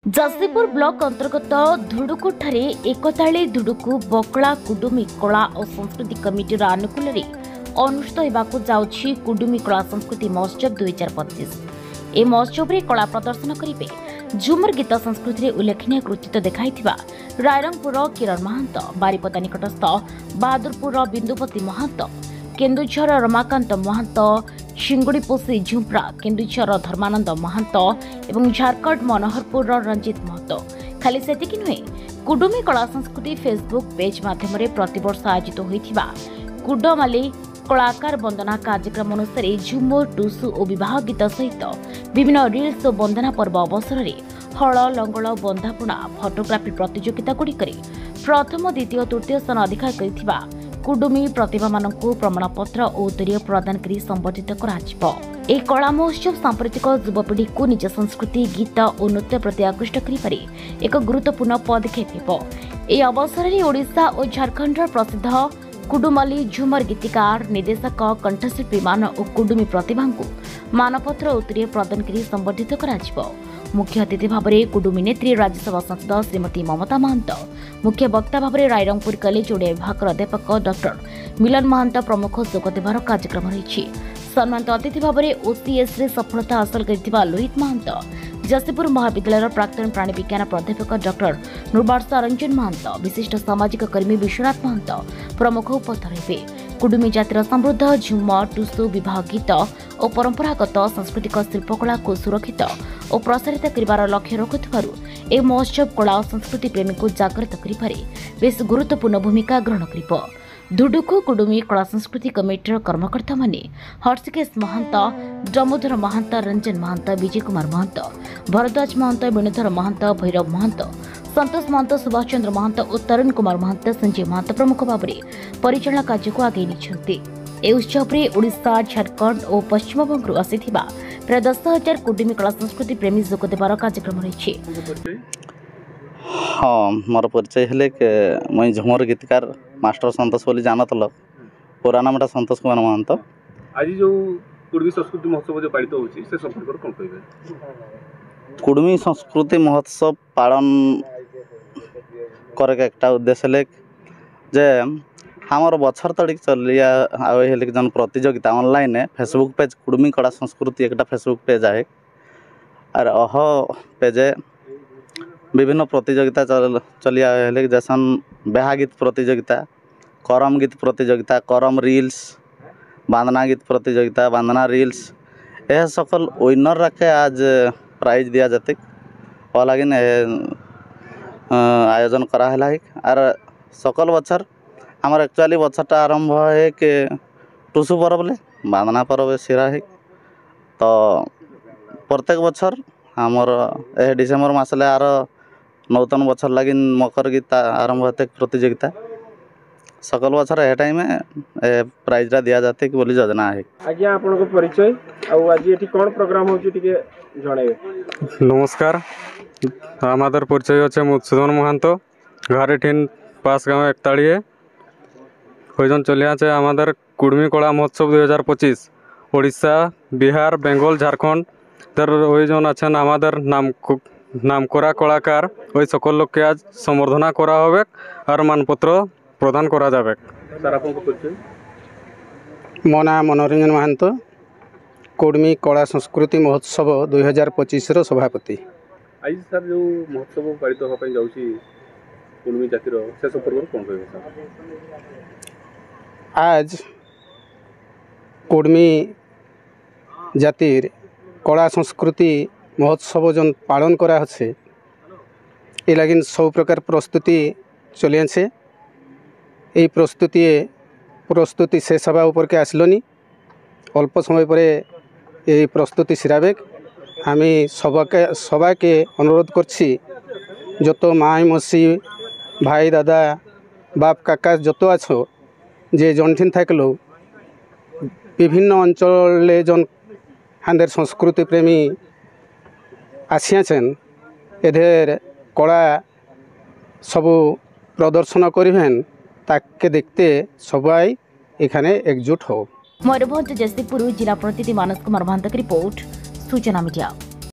Jasipur block अंतर्गत धुड़ुकुठारे एकताली धुड़ुकु बकला कुडुमी कला और संस्कृति कमिटीर आनुकूल्य अनुष्ठित होगाकू जाउछि कुडुमी कला संस्कृति महोत्सव 2025। ए महोत्सव में कला प्रदर्शन करेंगे झुमर गीत संस्कृति में उल्लेखनीय कृतित्व देखाइथिबा रायरंगपुर किरण महंत, बारिपदा निकटस्थ बहादुरपुर बिंदुपति महंत, केन्दुझर रमाकांत महंत, शिंगुड़ीपोसी झुम्प्रा, केन्दुझर धर्मानंद महंत एवं झारखंड मनोहरपुर रंजित महतो। खाली सेतिकी नुहे, कुडुमी कला संस्कृति फेसबुक पेज माध्यम प्रतिवर्ष आयोजित होइथिबा कुडमाली कलाकार वंदना कार्यक्रम अनुसार झुमर, टुसु और विवाह गीत सहित विभिन्न रिल्स और वंदना पर्व अवसर में हल, लंगल, बंधापुणा, फटोग्राफी प्रतियोगिता गुड़िक प्रथम, द्वितीय, तृतीय स्थान अधिकार करिथिबा कुडुमी प्रतिभा मानकु प्रमाणपत्र और उत्तरीय प्रदान करी संबर्धित कराजिबो। ए कला महोत्सव सांप्रतिक युवपीढ़ी को निज संस्कृति, गीत और नृत्य प्रति आकृष्ट करिपारे एक गुरुत्वपूर्ण पदक्षेप हेबो। ए अवसर में ओडिशा और झारखंड प्रसिद्ध कुडुमाली झुमर गीतिकार, निर्देशक, कंठशिल्पी मान और कुडुमी प्रतिभा को मानपत्र उत्तरीय प्रदान करी संबर्धित कराजिबो। मुख्य अतिथि भाव में कुडुमी नेत्री राज्यसभा सांसद श्रीमती ममता महंत, मुख्य वक्ता भाव में रायरंगपुर कॉलेज ओडिया विभाग अध्यापक डॉक्टर मिलन महंत प्रमुख जोग देवार कार्यक्रम रही। सम्मानित अतिथि भाव में ओसीएस रे सफलता हासिल करथिबा लोहित महंत, जसीपुर महाविद्यालय प्राक्तन प्राणी विज्ञान प्राध्यापक डॉक्टर नुर्बार्षा रंजन महंत, विशिष्ट सामाजिक कर्मी विश्वनाथ महंत प्रमुख उपस्थित रहे। कुडुमी जातिर समृद्ध झुमर, टुसु, विवाह गीत और परंपरागत सांस्कृतिक शिल्पकला को सुरक्षित और प्रसारित कर लक्ष्य रखुथिबारु ए महोत्सव कला और संस्कृति प्रेमी को जागृत करिबारे बेस गुरुत्वपूर्ण भूमिका ग्रहण करिबो। धुडुकु कुडुमी कला संस्कृति कमिटीर कर्मकर्ता माने हर्षिकेश महंत, दामोदर महंत, रंजन महंत, विजय कुमार महंत, भरद्वाज महंत, वेणुधर महंत, भैरव महंत, संतोष महंत, सुभाष चंद्र महंत और तरुण कुमार महंत, संजय महंत प्रमुख भाव में परिचालना कार्य को आगे निछंती। ए उत्सव में ओडिशा, झारखंड और पश्चिम बंग आसीथिबा प्राय 10,000 कुडुमी कला संस्कृति प्रेमी जोग देवार कार्यक्रम रही। हाँ, मोर परिचय हेले के मुई झुमर गीतकार मास्टर संतोष बोली जानत लो, पूरा नामटा संतोष कुमार महंत। आज जो कुडुमी संस्कृति महोत्सव जो पालित होछि से संपर्क कोन कहबे? कुडुमी संस्कृति महोत्सव पालन करे के एकटा उद्देश्य ले जे हमर बछर तड़िक चलिया आवे हेले जन प्रतियोगिता ऑनलाइन फेसबुक पेज कुडुमी कला संस्कृति एकटा फेसबुक पेज है और अह पेजे विभिन्न प्रतियोगिता चलिया हेले जैसन बेहा गीत प्रतियोगिता, करम गीत प्रतियोगिता, करम रिल्स, बांधना गीत प्रतियोगिता, बांधना रिल्स, यह सकल विनर रखे आज प्राइज दिया जाते लगिन आयोजन करा है। और सकल बछर हमार एक्चुअली बछरटा आरंभ है कि टुसु पर्व ले बांधना पर्व सिरा है। तो प्रत्येक बछर हमर ए डिसेम्बर मासले आर नूतन बछर लगी मकर गीत आरंभ होते प्रतियोगिता सकल बछर ए टाइम प्राइजटा दिया जाते कि बोली योजना है। आज्ञा आपन को परिचय और आज एठी कोन प्रोग्राम होची टिके जणाइबे? नमस्कार, हमार परिचय अच्छे मधुसूदन महंत, घर ठीन पास गाँव एकताड़ी होजन चलिया हमार कुडुमी कला महोत्सव 2025 ओडिशा, बिहार, बेंगल, झारखंड तर होजन अच्छा हमार नामकरा कलाकार वही सकल लोग के आज संबर्धना करा होबे और मानपत्र प्रदान करा जाबे। सर आपन को परिचय? मो ना मनोरंजन महंत, कुडुमी कला संस्कृति महोत्सव 2025 रो सभापति। आज सर जो महोत्सव पालित होबा पई जाउची कुडुमी जातिर से संपर्क कोन कहबे सर? आज कुडुमी जातिर कला संस्कृति महोत्सव जन पालन करा होछे ए लागिन सब प्रकार प्रस्तुति चली आछे। ये प्रस्तुति शेष हवा ऊपर के आसलोनी अल्प समय पर ये प्रस्तुति सिराबे हमें सभा के अनुरोध करछि जत माई मसी भाई दादा बाप काका जत आछो जे जनठिन थाकलो विभिन्न अंचल जन हांदेर संस्कृति प्रेमी आसियाछेन एधेर कला सबू प्रदर्शन करें ताके देखते सबाई एखाने एकजुट हो। मयूरभंज जसीपुर जिला प्रतिनिधि मानस कुमार महंत की रिपोर्ट, सूचना मीडिया।